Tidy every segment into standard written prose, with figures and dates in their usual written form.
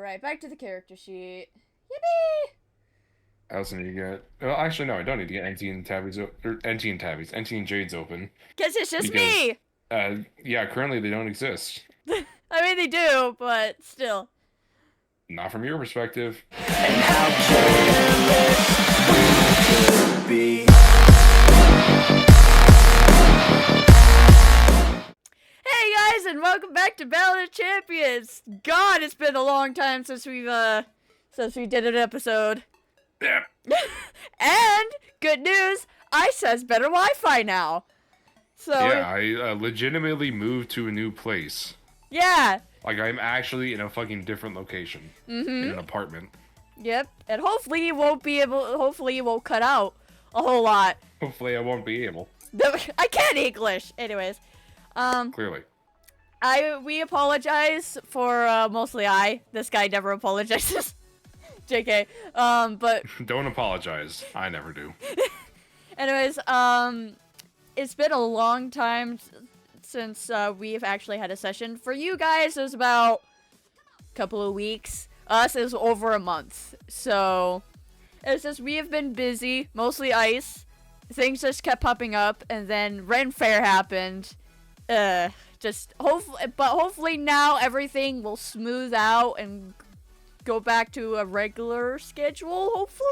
Alright, back to the character sheet. Yippee! I also need to get. Well, actually, no, I don't need to get NT and Tabbies or NT and Tabbies, NT and Jades open. Guess it's just Because, me! Yeah, currently they don't exist. I mean, they do, but still. Not from your perspective. And how careless we could be. Hey guys, and welcome back to Ballad of Champions! God, it's been a long time since we did an episode. Yeah. And, good news, Ice has better Wi-Fi now. So, Yeah, I legitimately moved to a new place. yeah. Like, I'm actually in a fucking different location. In an apartment. Yep, and hopefully you won't cut out a whole lot. Hopefully I won't be able. I can't English! Anyways, Clearly. we apologize for, mostly this guy never apologizes. JK, but Don't apologize. I never do. anyways, it's been a long time since, we've actually had a session. For you guys, it was about a couple of weeks. Us, it was over a month. So, it's just, we have been busy, mostly Ice. Things just kept popping up, and then Ren Fair happened. Hopefully now everything will smooth out and go back to a regular schedule, hopefully?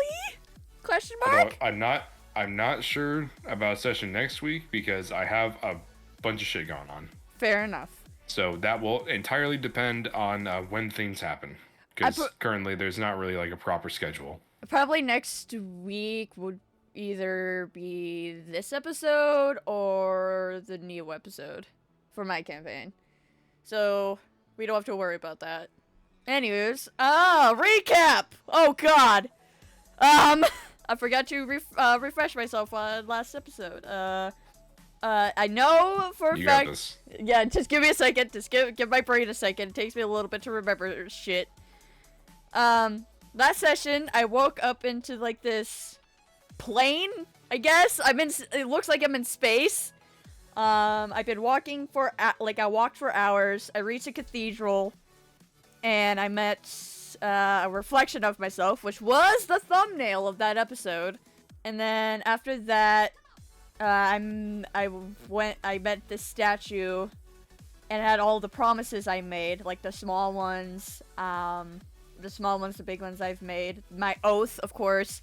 Question mark? Although I'm not sure about session next week because I have a bunch of shit going on. Fair enough. So that will entirely depend on when things happen. Because currently there's not really like a proper schedule. Probably next week would either be this episode or the new episode for my campaign. So we don't have to worry about that. Anyways, recap! Oh god! I forgot to refresh myself on last episode. I know for a You fact. got this. Yeah, just give me a second. Just give my brain a second. It takes me a little bit to remember shit. Last session, I woke up into like this plane, I guess. It looks like I'm in space. I've been walking I walked for hours. I reached a cathedral, and I met a reflection of myself, which was the thumbnail of that episode. And then after that, I met this statue, and had all the promises I made, like the small ones, the big ones I've made. My oath, of course.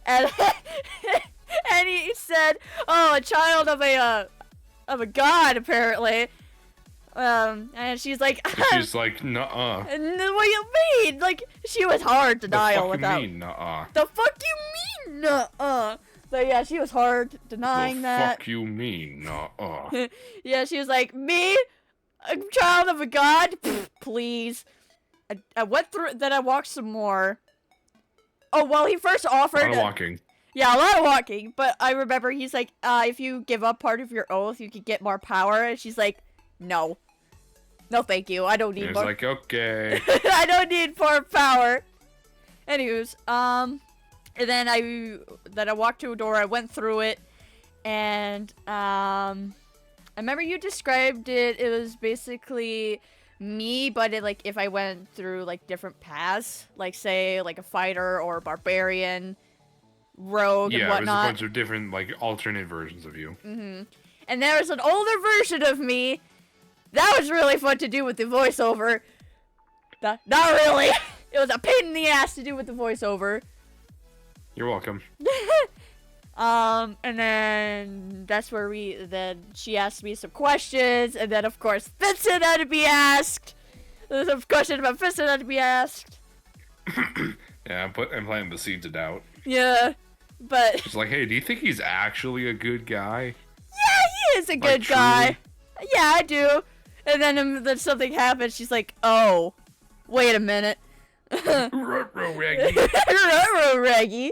And and he said, "Oh, a child of a god, apparently." And she's like, She's like, nuh-uh. "What do you mean?" Like, she was hard denial without. The fuck you mean, nuh-uh? The fuck you mean, nuh-uh? So yeah, she was hard denying that. The fuck you mean, nuh-uh? Yeah, she was like, "Me? A child of a god? Pfft, please." I went through, then I walked some more. Oh, well, he first offered... A lot of walking. Yeah, a lot of walking, but I remember he's like, if you give up part of your oath, you could get more power, and she's like, no. No, thank you, I don't need He's more... like, okay. I don't need more power. Anyways, and then I walked to a door, I went through it, and, I remember you described it, it was basically me, but it, like, if I went through, like, different paths, like, say, like, a fighter or a barbarian, rogue, and Yeah, whatnot. there's a bunch of different, like, alternate versions of you. And there was an older version of me. That was really fun to do with the voiceover. Not really. It was a pain in the ass to do with the voiceover. You're welcome. And then that's where then she asked me some questions, and then of course Vincent had to be asked. There's a question about Vincent had to be asked. Yeah, I'm planting the seeds of doubt. Yeah, but It's like, hey, do you think he's actually a good guy? yeah, he is a good guy. Yeah, I do. And then something happens. She's like, "Oh, wait a minute." Ruh-roh, Raggy. Ruh-roh, Raggy.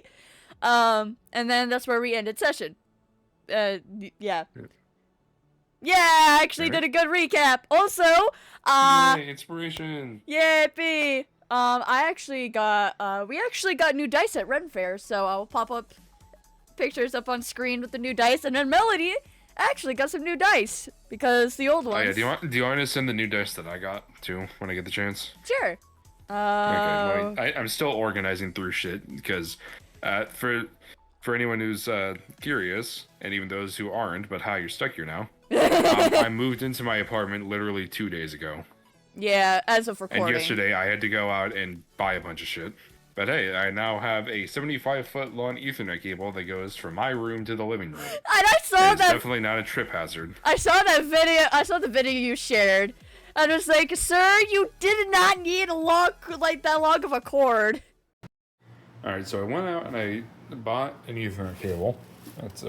And then that's where we ended session. Yeah. Yeah, I actually did a good recap. Also, Yay, inspiration. yippee. We actually got new dice at Ren Fair, so I'll pop up pictures up on screen with the new dice, and then Melody actually got some new dice, because the old ones... Oh yeah, do you want to send the new dice that I got, too, when I get the chance? Sure. Okay, well, I'm still organizing through shit because for anyone who's curious, and even those who aren't, but how you're stuck here now, I moved into my apartment literally 2 days ago. Yeah, as of recording. And yesterday I had to go out and buy a bunch of shit. But hey, I now have a 75-foot long Ethernet cable that goes from my room to the living room. And I saw that. It's definitely not a trip hazard. I saw that video. I saw the video you shared. I was like, sir, you did not need a long, like that long of a cord. All right, so I went out and I bought an Ethernet cable. That's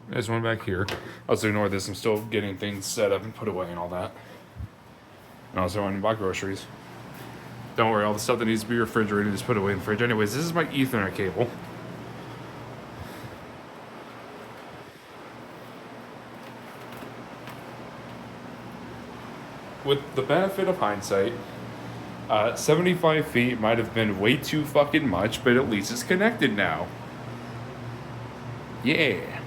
there's one back here. Also ignore this. I'm still getting things set up and put away and all that. And also went and bought groceries. Don't worry, all the stuff that needs to be refrigerated is put away in the fridge. Anyways, this is my Ethernet cable. With the benefit of hindsight, 75 feet might have been way too fucking much, but at least it's connected now. Yeah.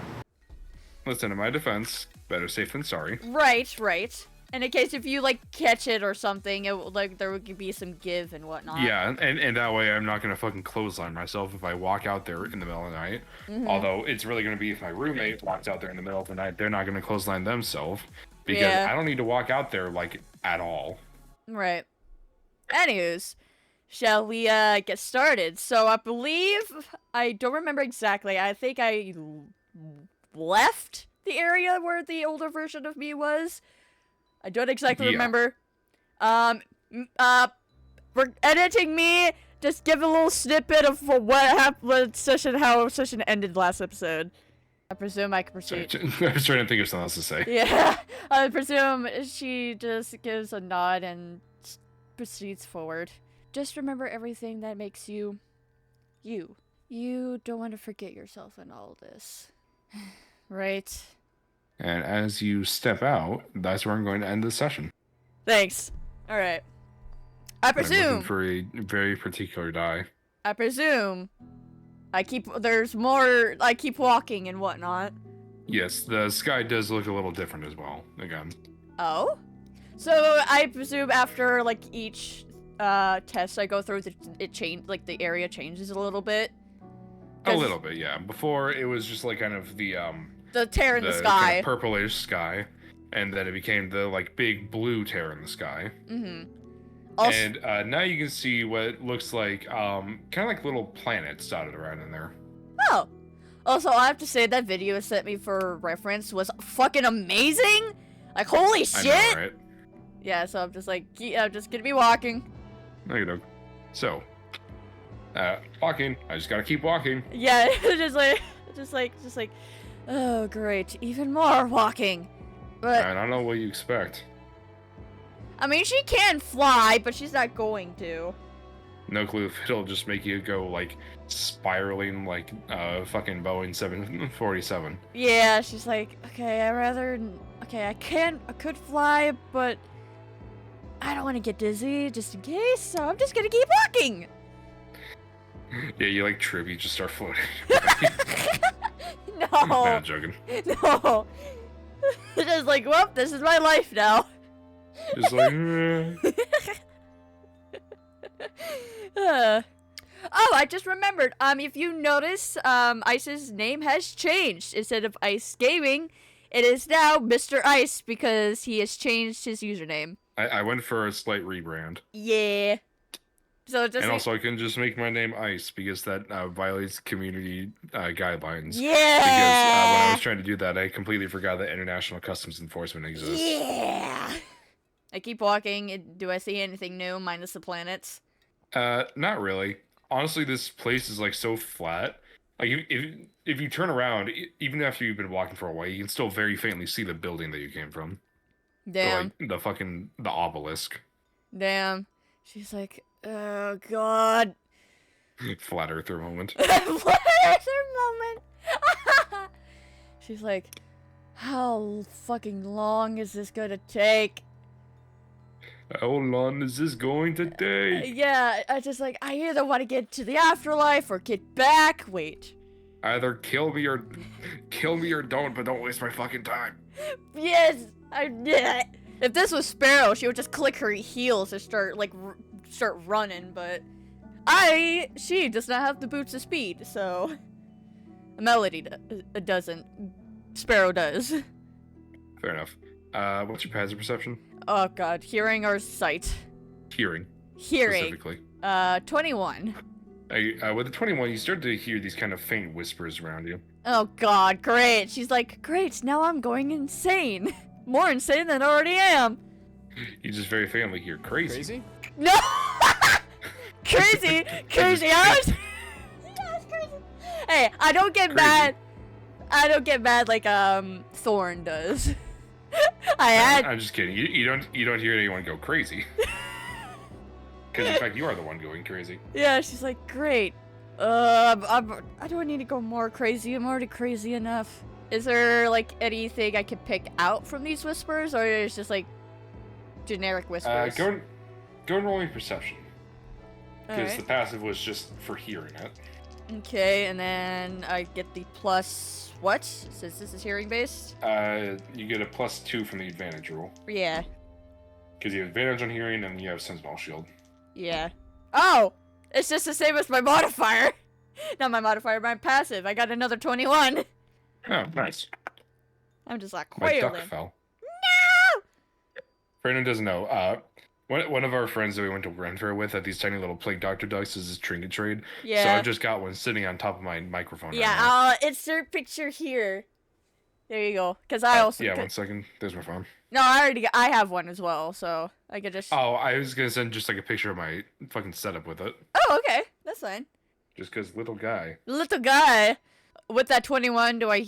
Listen, in my defense, better safe than sorry. Right. And in case if you, like, catch it or something, like, there would be some give and whatnot. Yeah, and that way I'm not going to fucking clothesline myself if I walk out there in the middle of the night. Mm-hmm. Although, it's really going to be if my roommate walks out there in the middle of the night, they're not going to clothesline themselves. Because I don't need to walk out there, like, at all. Right. Anyways, shall we, get started? So, I believe, I don't remember exactly, I think I left the area where the older version of me was. I don't exactly remember. For editing me, just give a little snippet of what happened, how session ended last episode. I presume I can proceed. I was trying to think of something else to say. Yeah, I presume she just gives a nod and proceeds forward. Just remember everything that makes you, you. You don't want to forget yourself in all this. Right? And as you step out, that's where I'm going to end this session. Thanks. Alright. I presume. I'm looking for a very particular die. I presume. I keep walking and whatnot. Yes, the sky does look a little different as well, again. Oh? So I presume after, like, each, test I go through, the area changes a little bit? A little bit, yeah. Before, it was just, like, kind of the tear in the sky. Kind of purplish sky. And then it became the, like, big blue tear in the sky. Mm-hmm. And now you can see what looks like, kind of like little planets dotted around in there. Oh. Also, I have to say that video it sent me for reference was fucking amazing! Like, holy shit! I know, right? Yeah, so I'm just like, I'm just gonna be walking. No, you don't. So, walking. I just gotta keep walking. Yeah, just like, oh, great. Even more walking. But I don't know what you expect. I mean, she can fly, but she's not going to. No clue if it'll just make you go, like, spiraling like fucking Boeing 747. Yeah, she's like, okay, I could fly, but I don't want to get dizzy just in case, so I'm just gonna keep walking. Yeah, you like trip, you just start floating. No. I'm joking. No. Just like, well, this is my life now. Just like, Oh, I just remembered. If you notice, Ice's name has changed. Instead of Ice Gaming, it is now Mr. Ice because he has changed his username. I went for a slight rebrand. Yeah. So just and also, I can just make my name Ice because that violates community guidelines. Yeah. Because when I was trying to do that, I completely forgot that international customs enforcement exists. Yeah. I keep walking. Do I see anything new minus the planets? Not really. Honestly, this place is like so flat. Like if you turn around, even after you've been walking for a while, you can still very faintly see the building that you came from. Damn. Or, like, the obelisk. Damn. She's like, oh god. Flat earther moment. Flat earther moment. She's like, how fucking long is this gonna take? How long is this going to take? Yeah, I either want to get to the afterlife or get back. Wait. Either kill me or don't, but don't waste my fucking time. Yes. If this was Sparrow, she would just click her heels and start like start running, but she does not have the boots of speed, so Melody doesn't. Sparrow does. Fair enough. What's your passive perception? Oh god, hearing or sight? Hearing. Hearing. Specifically. 21. With the 21, you start to hear these kind of faint whispers around you. Oh god, great. She's like, great, now I'm going insane. More insane than I already am. You just very faintly hear crazy. Crazy? No! Crazy! Crazy! I was crazy. Hey, I don't get Crazy. mad. I don't get mad like Thorn does. I'm just kidding. You don't hear anyone go crazy. Because in fact you are the one going crazy. Yeah, she's like, great. I don't need to go more crazy. I'm already crazy enough. Is there like anything I can pick out from these whispers, or is it just like generic whispers? Go and roll me perception. Because Alright. the passive was just for hearing it. Okay, and then I get the plus what? Since this is hearing based? You get a +2 from the advantage roll. Yeah. Because you have advantage on hearing and you have Sentinel Shield. Yeah. Oh! It's just the same as my modifier! Not my modifier, my passive. I got another 21. Oh, nice. I'm just like My duck quailing. fell. No! For anyone who doesn't know, one of our friends that we went to Ren Fair with had these tiny little plague doctor ducks as his trinket trade. So Yeah. I just got one sitting on top of my microphone. right now. Yeah, insert picture here. There you go. Cause I also. Yeah, 1 second. There's my phone. No, I have one as well, so I could just. Oh, I was gonna send just like a picture of my fucking setup with it. Oh, okay, that's fine. Just cause little guy. Little guy, with that 21, do I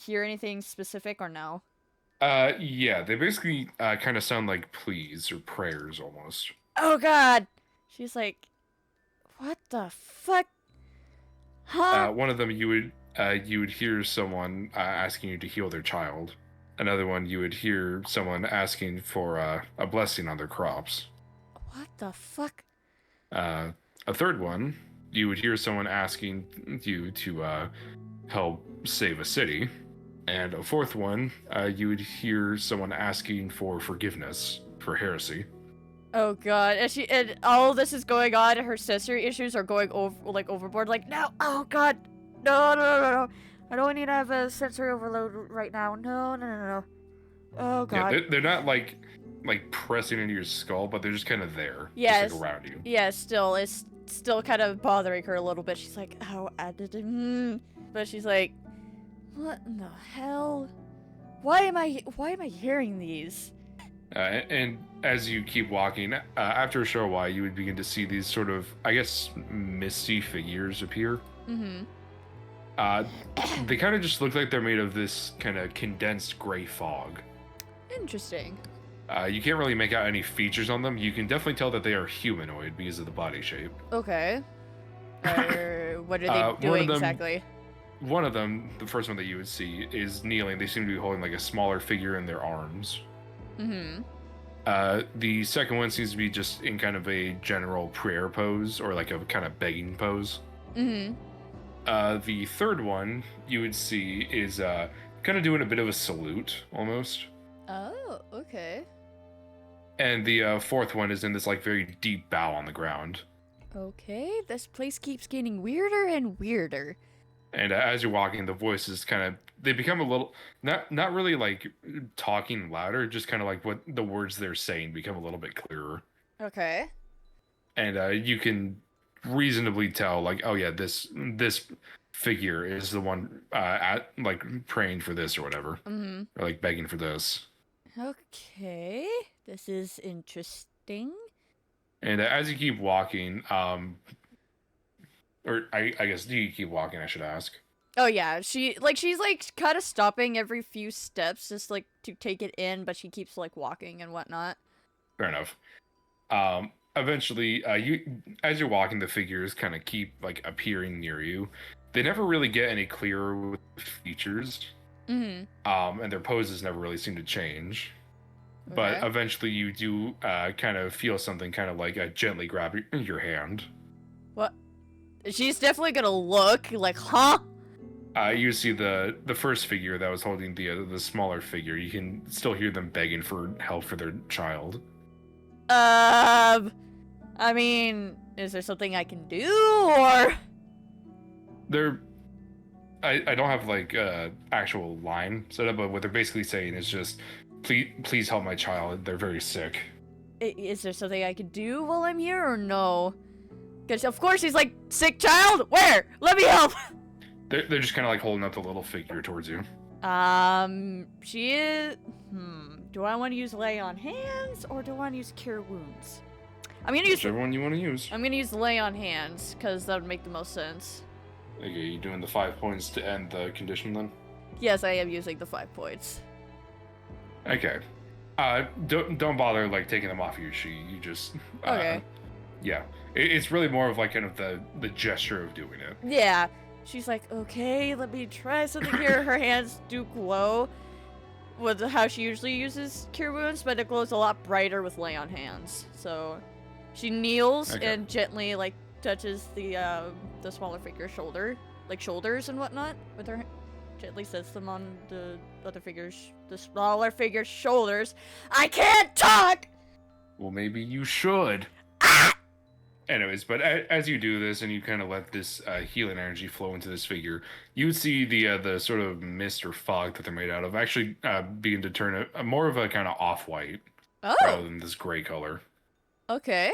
hear anything specific or no? Yeah, they basically kind of sound like pleas or prayers almost. Oh God, she's like, what the fuck? Huh? One of them you would hear someone asking you to heal their child. Another one you would hear someone asking for a blessing on their crops. What the fuck? A third one you would hear someone asking you to help save a city. And a fourth one, you would hear someone asking for forgiveness for heresy. Oh God, and all this is going on. Her sensory issues are going overboard. Like, no, oh God, no. I don't need to have a sensory overload right now. No. Oh God. Yeah, they're not like pressing into your skull, but they're just kind of there, Yes. just like around you. Yeah, it's still kind of bothering her a little bit. She's like, oh, but she's like, what in the hell? Why am I hearing these? And as you keep walking, after a short while, you would begin to see these sort of, I guess, misty figures appear. Mm-hmm. They kind of just look like they're made of this kind of condensed gray fog. Interesting. You can't really make out any features on them. You can definitely tell that they are humanoid because of the body shape. Okay. What are they one of doing them- exactly? One of them, the first one that you would see, is kneeling. They seem to be holding like a smaller figure in their arms. Mm-hmm. The second one seems to be just in kind of a general prayer pose or like a kind of begging pose. Mm-hmm. The third one you would see is kind of doing a bit of a salute almost. Oh, okay. And the fourth one is in this like very deep bow on the ground. Okay, this place keeps getting weirder and weirder. And as you're walking, the voices they become a little, not really like talking louder, just kind of like what the words they're saying become a little bit clearer. Okay. And you can reasonably tell, like, oh yeah, this figure is the one like praying for this or whatever, Mm-hmm. or like begging for this. Okay, this is interesting. And as you keep walking, or I guess, do you keep walking? I should ask. Oh yeah, she's kind of stopping every few steps just like to take it in, but she keeps like walking and whatnot. Fair enough. Eventually, as you're walking, the figures kind of keep like appearing near you. They never really get any clearer with features. Mm-hmm. And their poses never really seem to change. But Okay. eventually, you do kind of feel something kind of like gently grab your hand. What? She's definitely gonna look like, huh? You see the first figure that was holding the smaller figure. You can still hear them begging for help for their child. I mean, is there something I can do, or? I don't have like actual line set up, but what they're basically saying is just, please help my child. They're very sick. Is there something I can do while I'm here, or no? Because of course he's like, sick child? Where? Let me help! They're just kind of like holding up the little figure towards you. She is... Do I want to use lay on hands, or do I want to use cure wounds? I'm gonna use... Whichever one you want to use. I'm gonna use lay on hands, because that would make the most sense. Okay, you doing the 5 points to end the condition then? Yes, I am using the 5 points. Okay. Don't bother like taking them off your sheet. You just... Okay. Yeah. It's really more of like kind of the gesture of doing it. Yeah. She's like, okay, let me try something here. Her hands do glow with how she usually uses cure wounds, but it glows a lot brighter with lay on hands. So she kneels and gently like touches the smaller figure's shoulders and whatnot with her. Gently sets them on the smaller figure's shoulders. I can't talk. Well, maybe you should. Anyways, but as you do this and you kind of let this healing energy flow into this figure, you would see the sort of mist or fog that they're made out of actually begin to turn a more of a kind of off-white rather than this gray color. Okay.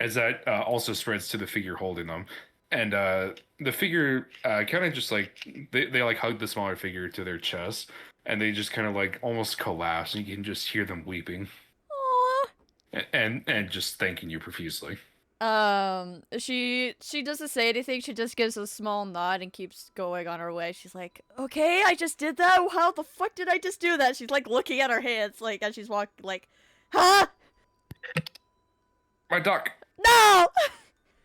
As that also spreads to the figure holding them. And the figure kind of just like, they like hug the smaller figure to their chest, and they just kind of like almost collapse, and you can just hear them weeping. Aww. And just thanking you profusely. She doesn't say anything. She just gives a small nod and keeps going on her way. She's like, okay, I just did that. How the fuck did I just do that? She's like looking at her hands, like as she's walking, like, huh? My duck. No!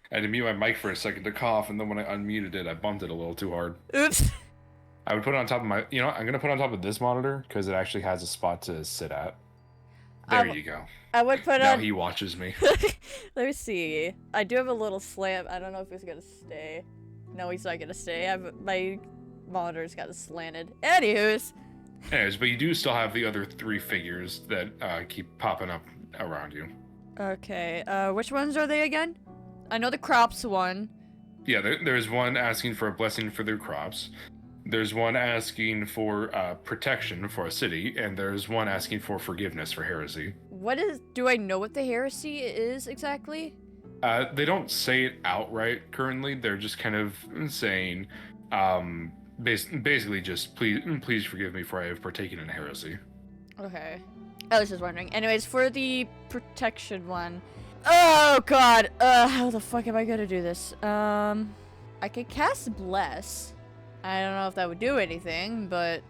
I had to mute my mic for a second to cough, and then when I unmuted it, I bumped it a little too hard. Oops. I would put it on top of my, I'm gonna put it on top of this monitor because it actually has a spot to sit at. There you go. I would put now on... he watches me. Let me see. I do have a little slant. I don't know if he's gonna stay. No, he's not gonna stay. My monitor's got it slanted. Anyways, but you do still have the other 3 figures that keep popping up around you. Okay, which ones are they again? I know the crops one. Yeah, there's one asking for a blessing for their crops. There's one asking for protection for a city, and there's one asking for forgiveness for heresy. Do I know what the heresy is exactly? They don't say it outright currently. They're just kind of saying, basically just, please forgive me for I have partaken in heresy. Okay. I was just wondering. Anyways, for the protection one. Oh god! How the fuck am I gonna do this? I could cast Bless. I don't know if that would do anything, but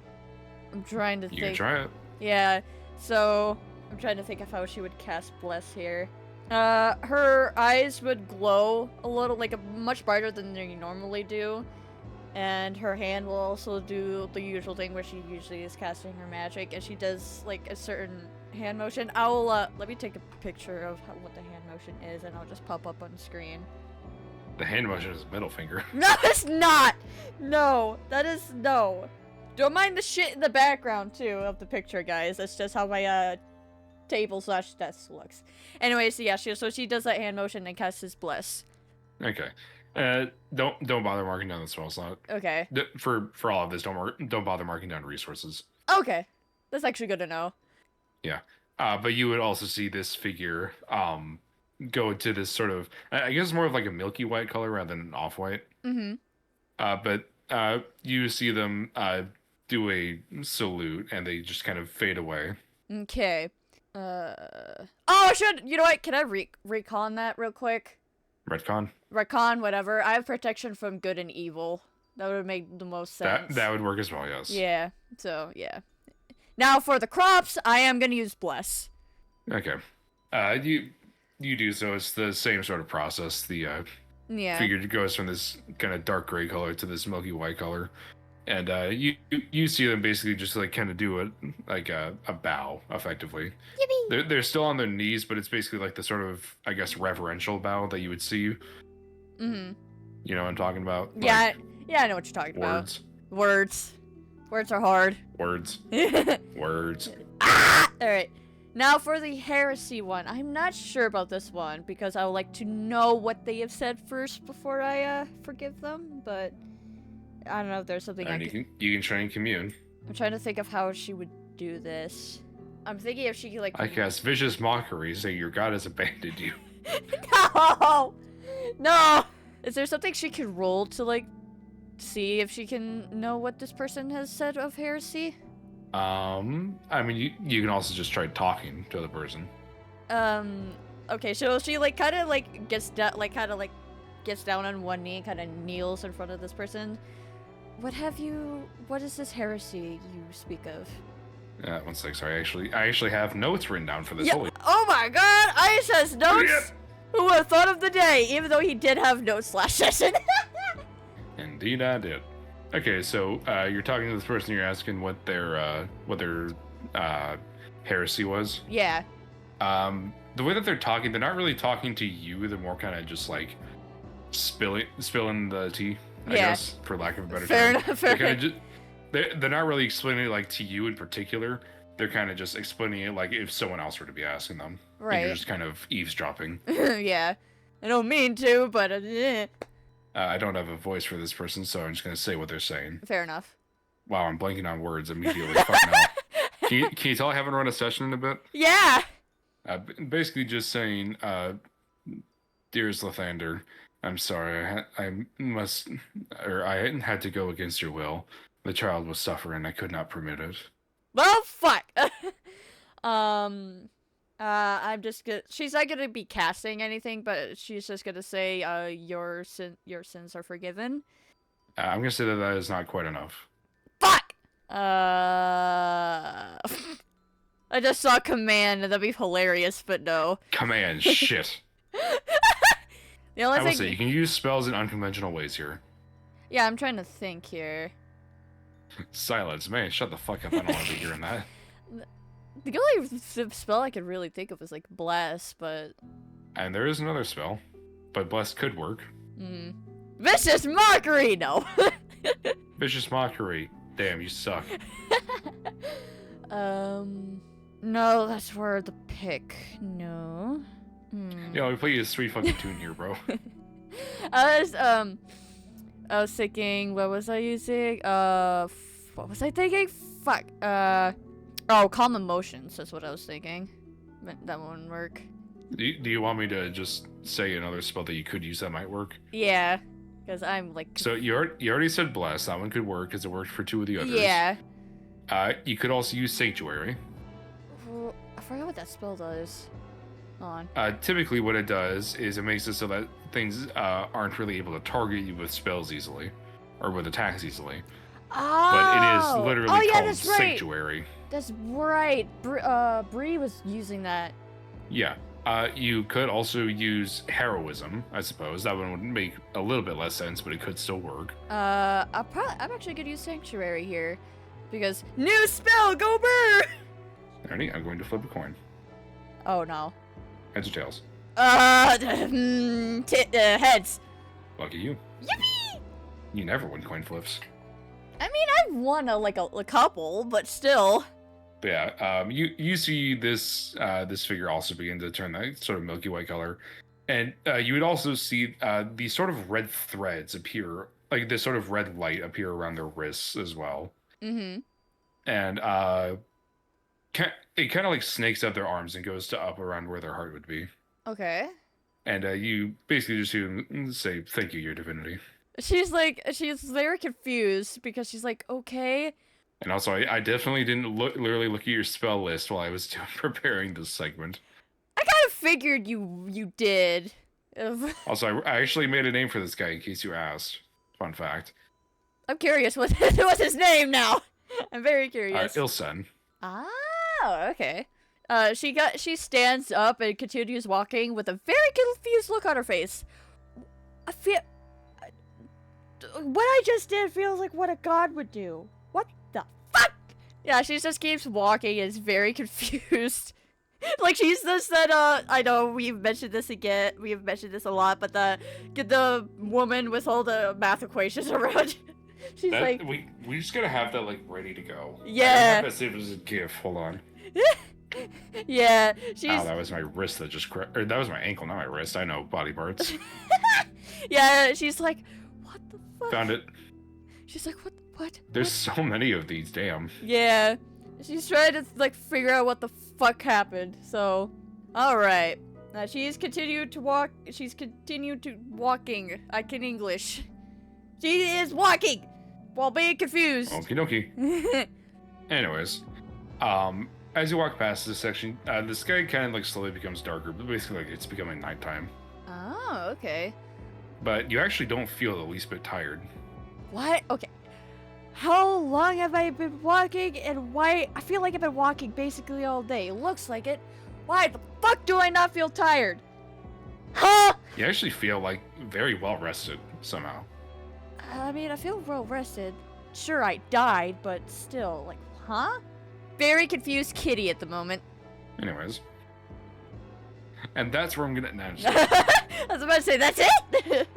I'm trying to think. You can try it. Yeah, so I'm trying to think of how she would cast Bless here. Her eyes would glow a little, like much brighter than they normally do. And her hand will also do the usual thing where she usually is casting her magic, and she does like a certain hand motion. Let me take a picture of what the hand motion is, and I'll just pop up on screen. The hand motion is middle finger. No, it's not! No, that is, no. Don't mind the shit in the background, too, of the picture, guys. That's just how my, table/desk looks. Anyways, yeah, so she does that hand motion and casts his Bless. Okay. Don't bother marking down the spell slot. Okay. For all of this, don't bother marking down resources. Okay. That's actually good to know. Yeah. But you would also see this figure, go to this sort of, I guess more of like a milky white color rather than an off-white. Mm-hmm. But you see them do a salute, and they just kind of fade away. Okay. Oh, you know what? Can I recon that real quick? Retcon? Retcon, whatever. I have protection from good and evil. That would make the most sense. That would work as well, yes. Yeah, so, yeah. Now, for the crops, I am going to use Bless. Okay. You do so. It's the same sort of process. The figure goes from this kind of dark gray color to this milky white color. And you see them basically just like kind of do a bow, effectively. Yippee! They're still on their knees, but it's basically like the sort of, I guess, reverential bow that you would see. Mm-hmm. You know what I'm talking about? Yeah, yeah, I know what you're talking about. Words are hard. Words. Words. Ah! Alright. Now for the heresy one, I'm not sure about this one because I would like to know what they have said first before I forgive them. But I don't know if there's something And you can try and commune. I'm trying to think of how she would do this. I'm thinking if she could like. I cast vicious mockery, say your god has abandoned you. No, no. Is there something she could roll to like see if she can know what this person has said of heresy? I mean, you can also just try talking to the person. Okay, so she like kind of like gets down, gets down on one knee and kind of kneels in front of this person. What is this heresy you speak of? 1 sec, sorry. I actually have notes written down for this. Yeah. Holy. Oh my God! Ice has notes. Yep. Who would have thought of the day? Even though he did have notes last session. Indeed, I did. Okay, so you're talking to this person. You're asking what their heresy was. Yeah. The way that they're talking, they're not really talking to you. They're more kind of just like spilling the tea. I guess, for lack of a better Fair term. enough. Fair enough. They're not really explaining it like to you in particular. They're kind of just explaining it like if someone else were to be asking them. Right. And you're just kind of eavesdropping. Yeah. I don't mean to, but I don't have a voice for this person, so I'm just gonna say what they're saying. fair enough. Wow, I'm blanking on words immediately. Fuck no. Can you tell I haven't run a session in a bit? Yeah. Basically just saying, dearest Lathander, I'm sorry. I had to go against your will. The child was suffering. I could not permit it. Well, fuck. I'm just gonna. She's not gonna be casting anything, but she's just gonna say, your sins are forgiven. I'm gonna say that is not quite enough. Fuck. I just saw command, and that'd be hilarious, but no. Command, shit. The only I will thing. say you can use spells in unconventional ways here. Yeah, I'm trying to think here. Silence, man. Shut the fuck up. I don't want to be hearing that. The only spell I could really think of is like bless, but. And there is another spell, but bless could work. Vicious mockery, no. Vicious mockery. Damn, you suck. No, that's where the pick. No. Yo, we play a sweet fucking tune here, bro. I was thinking, what was I using? What was I thinking? Fuck. Oh, calm emotions. That's what I was thinking. But that wouldn't work. Do you want me to just say another spell that you could use that might work? Yeah, because I'm like. So you already said bless. That one could work because it worked for 2 of the others. Yeah. You could also use sanctuary. Well, I forgot what that spell does. Hold on. Typically, what it does is it makes it so that things aren't really able to target you with spells easily, or with attacks easily. Oh. But it is literally called that's right. sanctuary. That's right. Bree was using that. Yeah. You could also use heroism, I suppose. That one would make a little bit less sense, but it could still work. I'm actually gonna use sanctuary here, because new spell, go Burr! Alrighty, I'm going to flip a coin. Oh no. Heads or tails? Heads. Lucky you. Yippee! You never win coin flips. I mean, I've won a couple, but still. But yeah, you see this this figure also begin to turn that sort of milky white color, and you would also see these sort of red threads appear, like this sort of red light appear around their wrists as well. Mm-hmm. And it kind of like snakes up their arms and goes to up around where their heart would be. Okay. And you basically just hear them say, "Thank you, your divinity." She's very confused because she's like, okay. And also, I definitely didn't literally look at your spell list while I was preparing this segment. I kind of figured you did. Also, I actually made a name for this guy in case you asked. Fun fact. I'm curious what's his name now. I'm very curious. Ilsen. Oh, okay. She stands up and continues walking with a very confused look on her face. I feel what I just did feels like what a god would do. What the fuck? Yeah, she just keeps walking and is very confused. Like she's just that I know we've mentioned this a lot, but the woman with all the math equations around. She's like we just gotta have that like ready to go. Yeah. I have that saved as a GIF. Hold on. Yeah, she's. Oh, that was my wrist that just or that was my ankle, not my wrist. I know body parts. Yeah, she's like, what the fuck? Found it. She's like, what? There's so many of these, damn. Yeah, she's trying to like figure out what the fuck happened. So, all right. She's continued to walk. She's continued to walking. I can English. She is walking while being confused. Okie dokie. Anyways, as you walk past this section, the sky kind of like slowly becomes darker, but basically like it's becoming nighttime. Oh, okay. But you actually don't feel the least bit tired. What? Okay. How long have I been walking, and why? I feel like I've been walking basically all day. Looks like it. Why the fuck do I not feel tired? Huh? You actually feel like very well rested somehow. I mean, I feel well rested. Sure, I died, but still, like, huh? Very confused kitty at the moment. Anyways. And that's where I'm gonna end. I was about to say, that's it?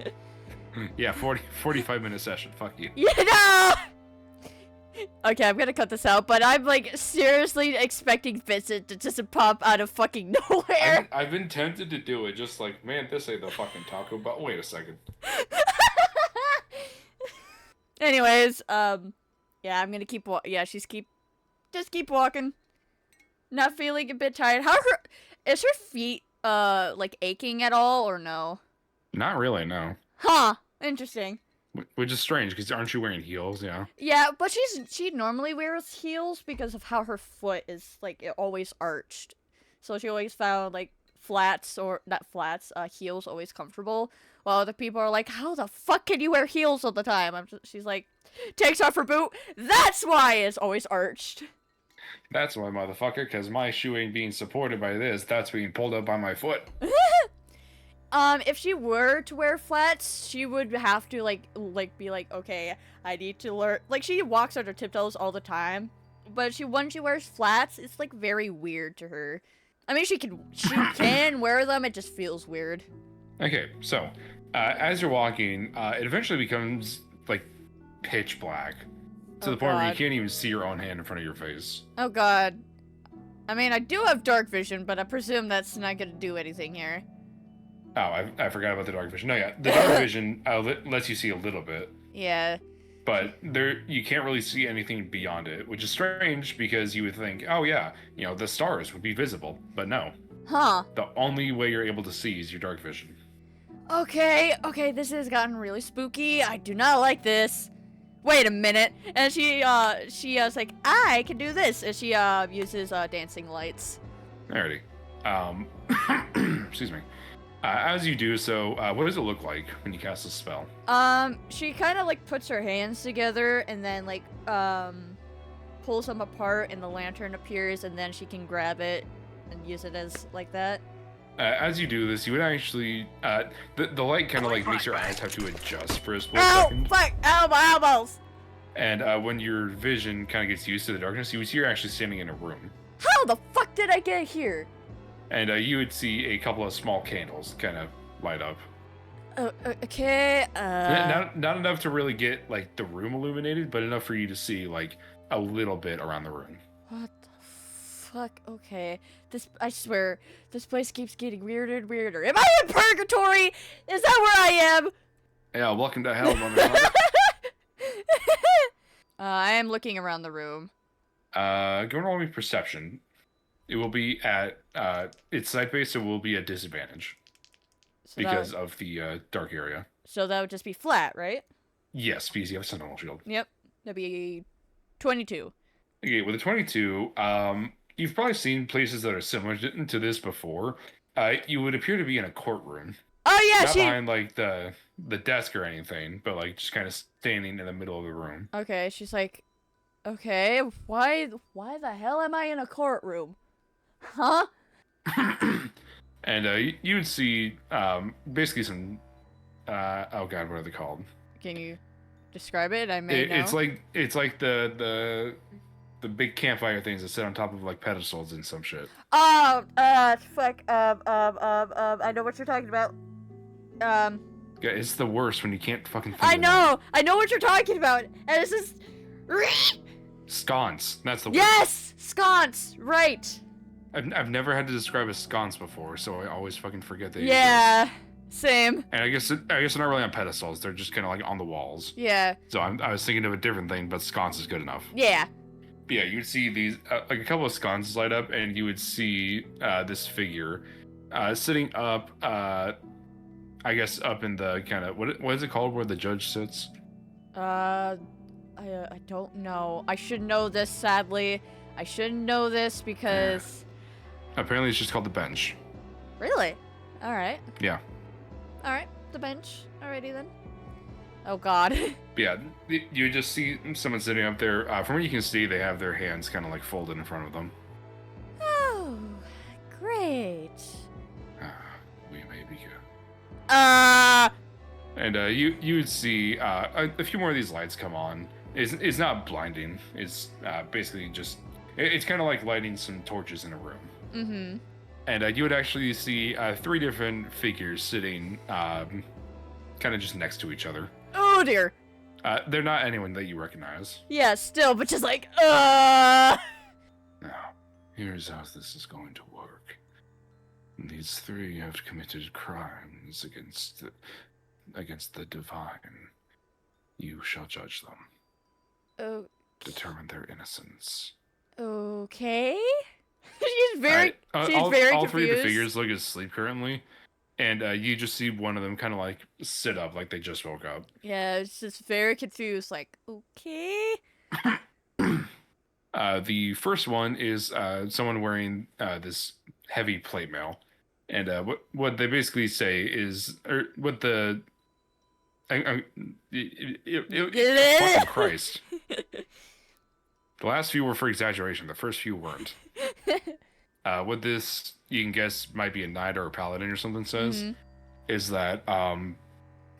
Yeah, 45-minute session. Fuck you. You know! Okay, I'm gonna cut this out, but I'm like seriously expecting Vincent to just pop out of fucking nowhere. I've been tempted to do it, just like, man, this ain't the fucking Taco Bell. Wait a second. Anyways, yeah, I'm gonna keep just keep walking. Not feeling a bit tired. Is her feet, like aching at all, or no? Not really, no. Huh, interesting. Which is strange, because aren't you wearing heels, yeah? Yeah, but she normally wears heels because of how her foot is, like, always arched. So she always found, like, heels always comfortable. While other people are like, how the fuck can you wear heels all the time? She's like, takes off her boot, that's why it's always arched. That's why, motherfucker, because my shoe ain't being supported by this, that's being pulled up by my foot. If she were to wear flats, she would have to, like, be like, okay, I need to learn, like, she walks on her tiptoes all the time, but when she wears flats, it's, like, very weird to her. I mean, she can wear them, it just feels weird. Okay, so, as you're walking, it eventually becomes, like, pitch black, to the point where you can't even see your own hand in front of your face. Oh god. I mean, I do have dark vision, but I presume that's not gonna do anything here. Oh, I forgot about the dark vision. No, yeah, the dark vision lets you see a little bit. Yeah. But you can't really see anything beyond it, which is strange because you would think, oh yeah, the stars would be visible, but no. Huh. The only way you're able to see is your dark vision. Okay, this has gotten really spooky. I do not like this. Wait a minute. And she was like, I can do this. And she uses dancing lights. Alrighty. Excuse me. As you do so, what does it look like when you cast a spell? She kind of like puts her hands together and then like pulls them apart and the lantern appears and then she can grab it and use it as like that. As you do this, you would actually the light kind of like makes your eyes have to adjust for a split Ow! second. Fuck! Ow, my elbows! And when your vision kind of gets used to the darkness, you would see you're actually standing in a room. How the fuck did I get here? And you would see a couple of small candles kind of light up. Okay. Not enough to really get like the room illuminated, but enough for you to see like a little bit around the room. What the fuck? Okay. I swear, this place keeps getting weirder and weirder. Am I in purgatory? Is that where I am? Yeah, welcome to hell, motherfucker. I am looking around the room. Go and roll me perception. It will be at its side base. It will be a disadvantage because of the dark area. So that would just be flat, right? Yes, because you have a sentinel shield. Yep, that'd be 22. Okay, with a 22, you've probably seen places that are similar to this before. You would appear to be in a courtroom. Oh yeah, not behind like the desk or anything, but like just kind of standing in the middle of the room. Okay, she's like, okay, why the hell am I in a courtroom? Huh? And you would see basically some oh god, what are they called? Can you describe it? I may know. It's like the big campfire things that sit on top of like pedestals and some shit. Oh, fuck. I know what you're talking about. Yeah, it's the worst when you can't fucking. I know what you're talking about, and it's just. Sconce. That's the word. Yes, sconce. Right. I've never had to describe a sconce before, so I always fucking forget they exist. Yeah, same. And I guess they're not really on pedestals. They're just kind of like on the walls. Yeah. So I was thinking of a different thing, but sconce is good enough. Yeah. But yeah, you would see these like a couple of sconces light up, and you would see this figure sitting up. I guess up in the kind of what is it called where the judge sits? I don't know. I should know this, sadly. I should know this because... Apparently it's just called the bench. Really? Alright. Yeah. Alright, the bench. Alrighty then. Oh god. Yeah, you just see someone sitting up there. From what you can see, they have their hands kind of like folded in front of them. Oh, great. We may begin. And you would see a few more of these lights come on. It's not blinding. It's basically just... It's kind of like lighting some torches in a room. Mm-hmm. And you would actually see 3 different figures sitting kind of just next to each other. Oh dear. They're not anyone that you recognize. Yeah, still, but just like, Now, here's how this is going to work. These 3 have committed crimes against the divine. You shall judge them. Oh. Determine their innocence. Okay. She's very all confused. 3 of the figures look asleep currently, and you just see one of them kind of like sit up, like they just woke up. Yeah, it's just very confused. Like, okay. The first one is someone wearing this heavy plate mail, and what they basically say is, or what the fucking Christ. The last few were for exaggeration. The first few weren't. What this, you can guess, might be a knight or a paladin or something says, is that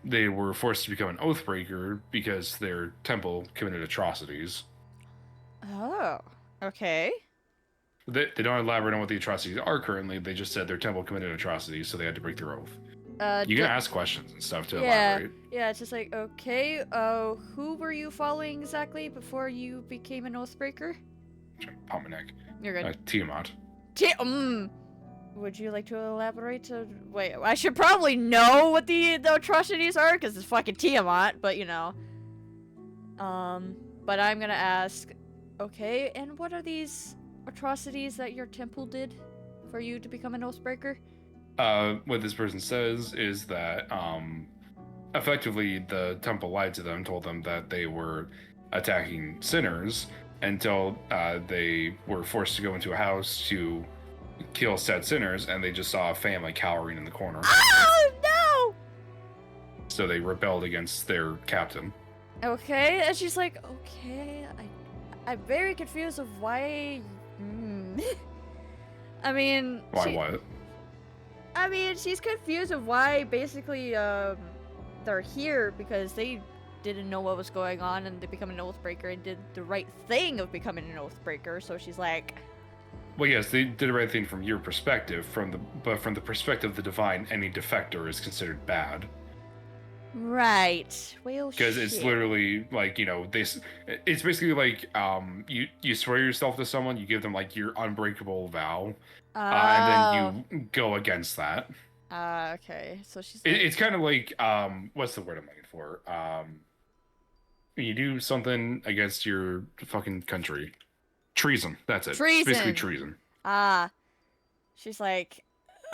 they were forced to become an oathbreaker because their temple committed atrocities. Oh, okay. They don't elaborate on what the atrocities are currently. They just said their temple committed atrocities, so they had to break their oath. You can ask questions and stuff to elaborate. Yeah, it's just like, okay, who were you following exactly before you became an oathbreaker? Pump my neck. You're good. Tiamat. Would you like to elaborate? Wait, I should probably know what the atrocities are, because it's fucking Tiamat, but you know. But I'm gonna ask, okay, and what are these atrocities that your temple did for you to become an oathbreaker? What this person says is that, effectively the temple lied to them, told them that they were attacking sinners until, they were forced to go into a house to kill said sinners, and they just saw a family cowering in the corner. Oh, no! So they rebelled against their captain. Okay, and she's like, okay, I'm very confused of why... I mean... What? I mean, she's confused of why, basically, they're here, because they didn't know what was going on, and they become an oathbreaker, and did the right thing of becoming an oathbreaker, so she's like... Well, yes, they did the right thing from your perspective, but from the perspective of the divine, any defector is considered bad. Right. Well, because it's literally like, you know, it's basically like you swear yourself to someone, you give them like your unbreakable vow, and then you go against that. Okay. So she's like... it's kind of like what's the word I'm looking for? When you do something against your fucking country. Treason. That's it. Treason. It's basically treason. She's like,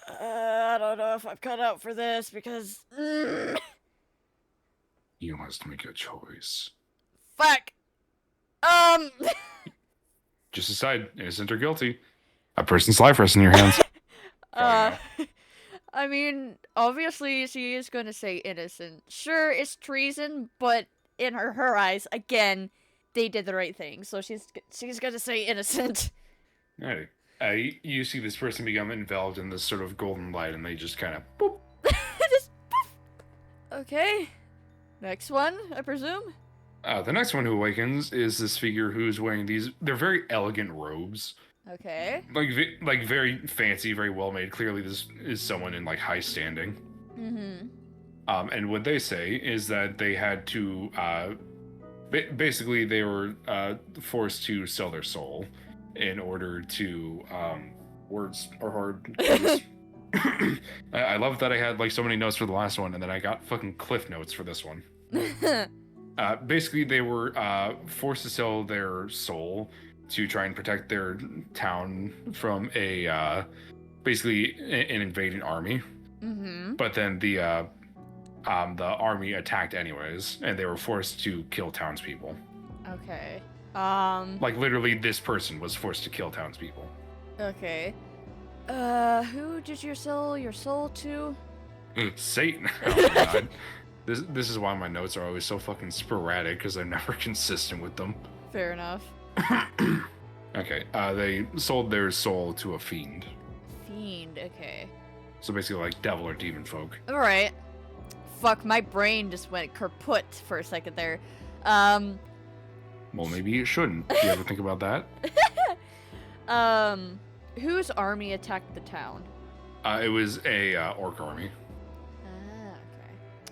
I don't know if I'm cut out for this because... You must make a choice. Fuck. Just decide, innocent or guilty. A person's life rests in your hands. I mean, obviously she is going to say innocent. Sure, it's treason, but in her eyes, again, they did the right thing. So she's going to say innocent. Alrighty. You see this person become enveloped in this sort of golden light, and they just kind of boop. Just poof. Okay. Next one, I presume? The next one who awakens is this figure who's wearing these... They're very elegant robes. Okay. Like very fancy, very well made. Clearly this is someone in like high standing. Mm-hmm. And what they say is that they had to... basically, they were forced to sell their soul in order to Words are hard. I love that I had like so many notes for the last one, and then I got fucking cliff notes for this one. Basically, they were forced to sell their soul to try and protect their town from a basically an invading army. But then the army attacked anyways, and they were forced to kill townspeople. Okay. Like literally, this person was forced to kill townspeople. Okay. Who did you sell your soul to? Satan. Oh god. This is why my notes are always so fucking sporadic, because I'm never consistent with them. Fair enough. Okay, they sold their soul to a fiend. Fiend, okay. So basically like devil or demon folk. Alright. Fuck, my brain just went kaput for a second there. Well, maybe it shouldn't. Do you ever think about that? Whose army attacked the town? It was a orc army. Okay.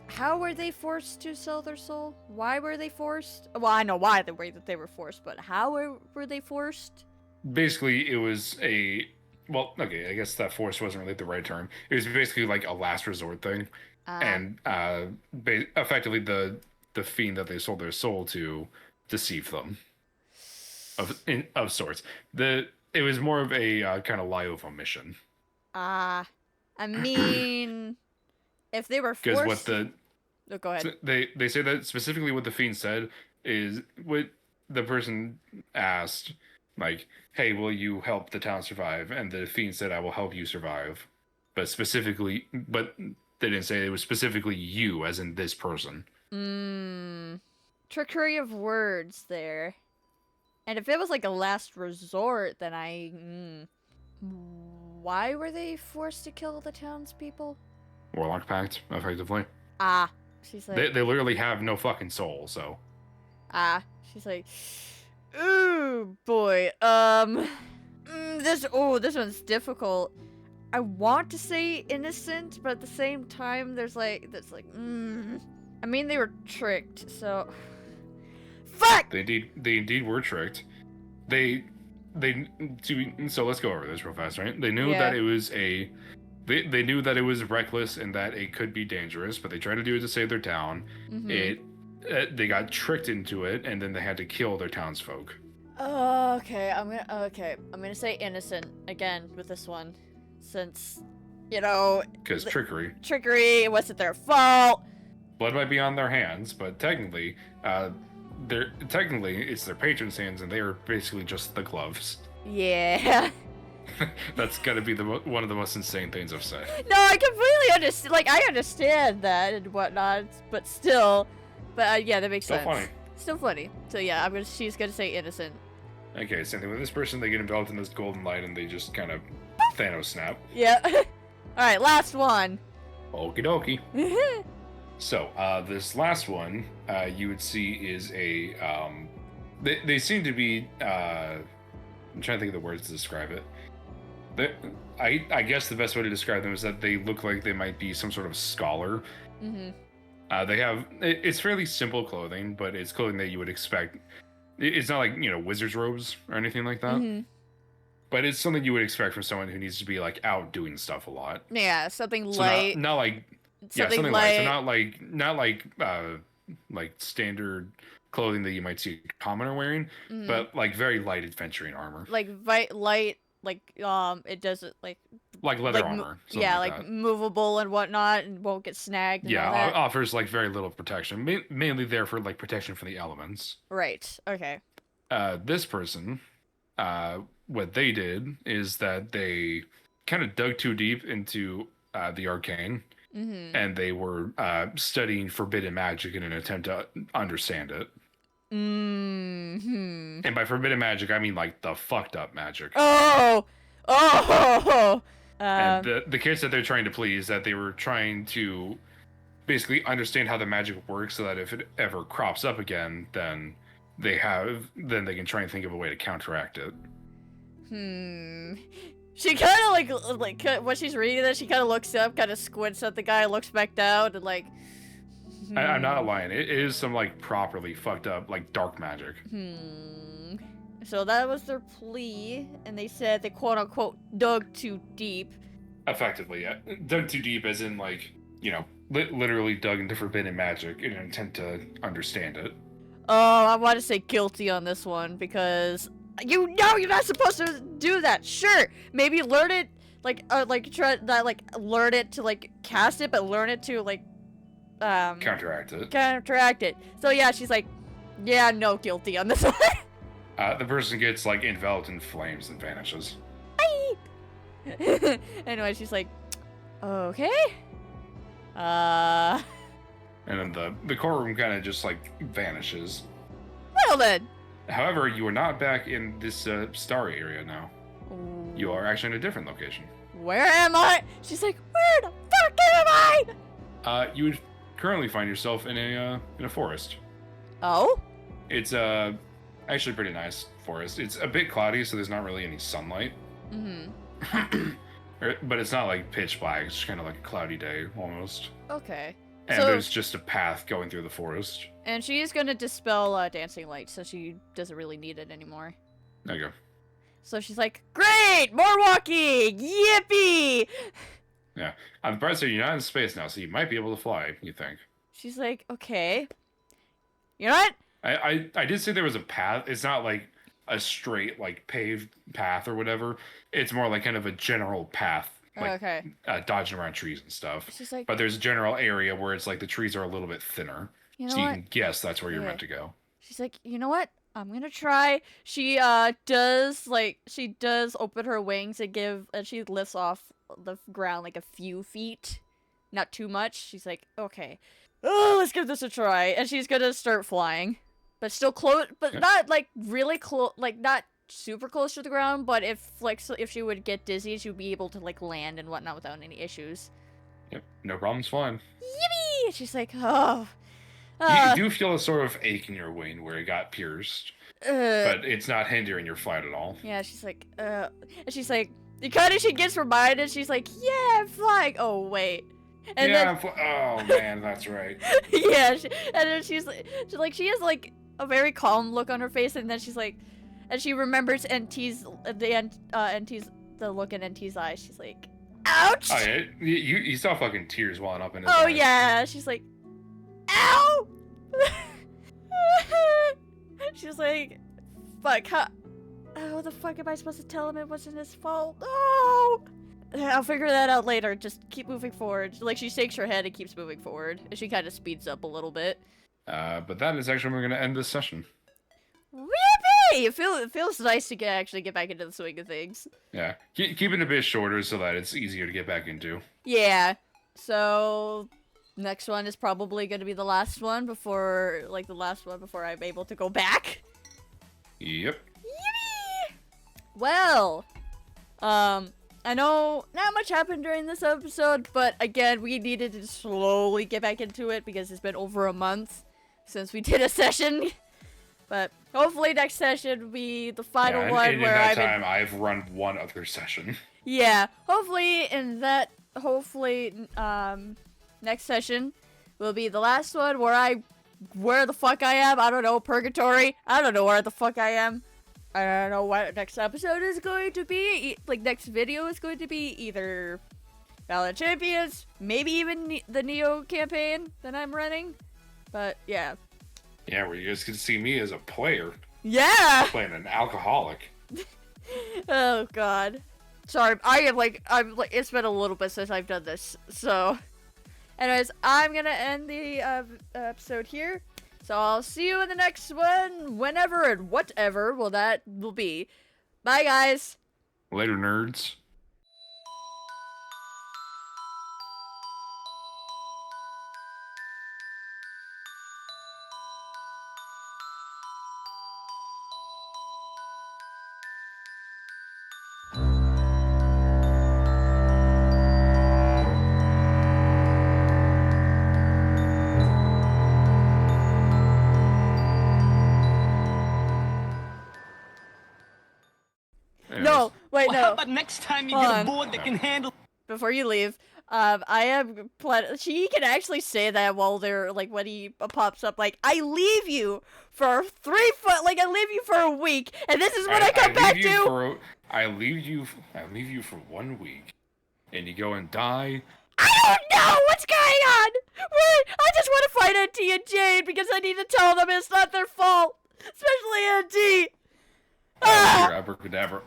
How were they forced to sell their soul? Why were they forced? Well, I know why the way that they were forced, but how were they forced? Basically, it was a... Well, okay, I guess that force wasn't really the right term. It was basically like a last resort thing. And effectively the fiend that they sold their soul to deceived them. Of sorts. It was more of a kind of lie of omission. I mean, if they were forced... Because what the... Oh, go ahead. They say that specifically what the fiend said is what the person asked, like, hey, will you help the town survive? And the fiend said, I will help you survive. But they didn't say it was specifically you, as in this person. Trickery of words there. And if it was like a last resort, then why were they forced to kill the townspeople? Warlock Pact, effectively. She's like... They literally have no fucking soul, so... She's like... Ooh, boy, this one's difficult. I want to say innocent, but at the same time, there's like... I mean, they were tricked, so... Fuck! They indeed were tricked. So let's go over this real fast, right? They knew that it was they knew that it was reckless and that it could be dangerous, but they tried to do it to save their town. They got tricked into it, and then they had to kill their townsfolk. Okay, I'm gonna say innocent again with this one, since, you know... Because trickery. Trickery, it wasn't their fault! Blood might be on their hands, but technically, it's their patron's hands, and they are basically just the gloves. Yeah. That's gotta be one of the most insane things I've said. No, I completely understand. Like, I understand that and whatnot, but still. But yeah, that makes sense. Funny. Still funny. So yeah, she's gonna say innocent. Okay, same thing with this person. They get enveloped in this golden light, and they just kind of Thanos snap. Yeah. All right, last one. Okie dokie. So, this last one, you would see is a, they seem to be, I'm trying to think of the words to describe it. I guess the best way to describe them is that they look like they might be some sort of scholar. They have, it's fairly simple clothing, but it's clothing that you would expect. It's not like, wizard's robes or anything like that. But it's something you would expect from someone who needs to be, like, out doing stuff a lot. Yeah, something So light. Not like... Something light. So not like standard clothing that you might see a commoner wearing, but like very light adventuring armor. Like light, like it doesn't like leather armor. Yeah, like like movable and whatnot, and won't get snagged. And all yeah, that. offers like very little protection. Mainly there for like protection from the elements. Right. Okay. This person, what they did is that they kind of dug too deep into the arcane. And they were studying forbidden magic in an attempt to understand it. And by forbidden magic, I mean like the fucked up magic. Oh! And the kids that they're trying to please, that they were trying to basically understand how the magic works, so that if it ever crops up again, then they can try and think of a way to counteract it. She kind of like when she's reading this, she kind of looks up, kind of squints at the guy, looks back down, and like. I'm not lying. It is some like properly fucked up like dark magic. So that was their plea, and they said they quote-unquote dug too deep. Effectively, yeah. Dug too deep as in, like, you know, literally dug into forbidden magic in an attempt to understand it. Oh, I want to say guilty on this one, because you know you're not supposed to do that. Sure, maybe learn it, learn it to, like, cast it, but learn it to, like, Counteract it. Counteract it. So yeah, she's like, yeah, no, guilty on this one. The person gets, like, enveloped in flames and vanishes. Anyway, she's like, okay. And then the courtroom kind of just, like, vanishes. Well then. However, you are not back in this starry area now. You are actually in a different location. Where am I? She's like, where the fuck am I? You would currently find yourself in a forest. Oh? It's actually pretty nice forest. It's a bit cloudy, so there's not really any sunlight. Mm-hmm. But it's not like pitch black. It's just kind of like a cloudy day almost. Okay. And So- there's just a path going through the forest. And she's gonna dispel dancing light, so she doesn't really need it anymore. There you go. So she's like, great! More walking! Yippee! Yeah. On the bright side, you're not in space now, so you might be able to fly, you think. She's like, okay. You know what? I did say there was a path. It's not like a straight, like, paved path or whatever. It's more like kind of a general path. Like, Okay. dodging around trees and stuff. She's like, But there's a general area where it's like the trees are a little bit thinner. you know So you what? can guess that's where you're Yeah. meant to go. She's like, you know what? I'm gonna try. She does open her wings and she lifts off the ground like a few feet, not too much. She's like, okay, oh, let's give this a try, and she's gonna start flying, but still close, but Yeah. not like really close, like not super close to the ground. But if she would get dizzy, she would be able to like land and whatnot without any issues. Yep, no problems flying. Yippee! She's like, oh. You do feel a sort of ache in your wing where it got pierced, uh, but it's not hindering your flight at all. Yeah, she's like, and she's like, she gets reminded, she's like, yeah, I'm flying. Oh, wait. And yeah, oh man, that's right. then, yeah, and then she has like a very calm look on her face, and then she's like, and she remembers NT's the look in NT's eyes. She's like, ouch! Oh yeah, you saw fucking tears welling up in his Oh eyes. yeah, she's like, ow! She's like, fuck, how the fuck am I supposed to tell him it wasn't his fault? No! I'll figure that out later. Just keep moving forward. Like, she shakes her head and keeps moving forward. And she kind of speeds up a little bit. But that is actually where we're going to end this session. Whippy! It feels nice to actually get back into the swing of things. Yeah, keep it a bit shorter so that it's easier to get back into. Yeah. So, next one is probably going to be the last one before I'm able to go back. Yep. Yippee! Well, I know not much happened during this episode, but again, we needed to slowly get back into it because it's been over a month since we did a session. But hopefully next session will be the final one and where in that time, I've run one other session. Yeah, hopefully next session will be the last one where the fuck I am. I don't know, purgatory. I don't know where the fuck I am. I don't know what next episode is going to be. Next video is going to be either Ballad of Champions, maybe even the Neo campaign that I'm running. But yeah. Yeah, where you guys can see me as a player. Yeah! Playing an alcoholic. Oh god. Sorry, I'm like, it's been a little bit since I've done this, so. Anyways, I'm gonna end the episode here. So I'll see you in the next one, whenever and whatever that will be. Bye, guys. Later, nerds. No, wait, Well, how no. about next time you Hold get on. a board that can handle... Before you leave, I am. She can actually say that while they're like when he pops up, like I leave you for 3 foot, like I leave you for a week, and this is what I come back to. I leave you for 1 week, and you go and die. I don't know what's going on. I just want to fight Auntie and Jade because I need to tell them it's not their fault, especially Auntie. Here, abracadabra.